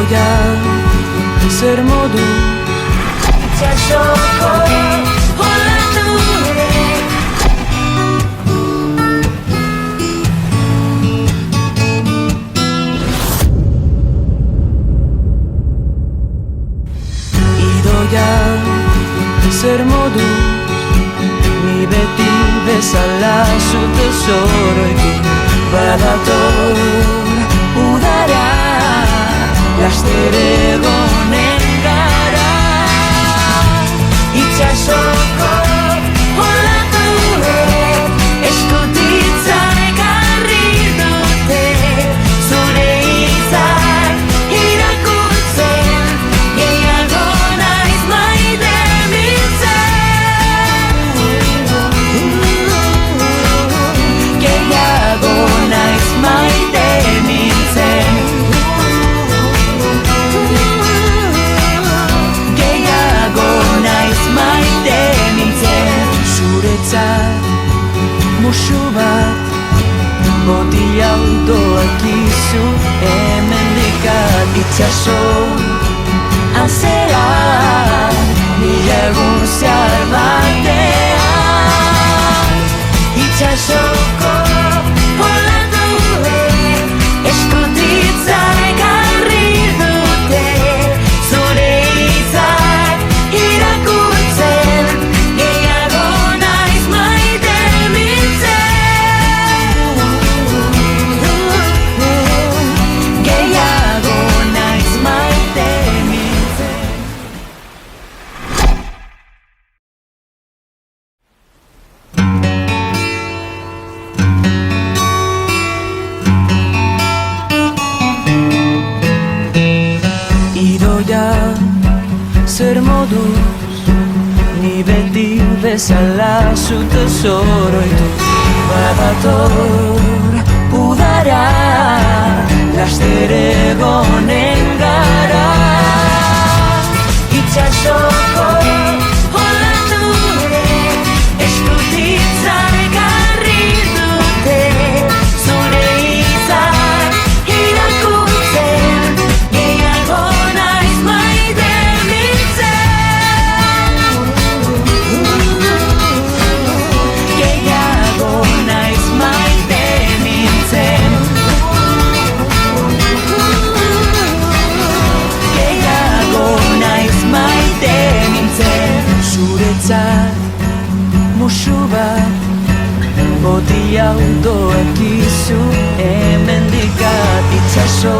Idoia zer modu itxasoko olatuek. Idoia zer modu ni beti bezala zute zoroekin badator udara laster egonen gara. Itxasoko olatuek eskutitza ekarri dute zure hitzak irakurtzen. Gehiago naiz maite mintzen, gehiago naiz maite mintzen, gehiago naiz maite mintzen. Zuretzat musu bat botila doakizu hemendikat itxaso azera mila egun zehar batean. Itxasoko olatuek eskutitza ekarri dute zure hitzak irakurtzen. Gehiago naiz maite mintzen, gehiago naiz maite mintzen. Idoia zer moduz ni beti bezala zute zoroitu badator udara laster egonen gara. Itxasoko olatuek eskutitza ekarri dute zure hitzak irakurtzen. Gehiago naiz maite mintzen, gehiago naiz maite mintzen, gehiago naiz maite mintzen. Zuretzat musu bat botila doakizu hemendikat itxaso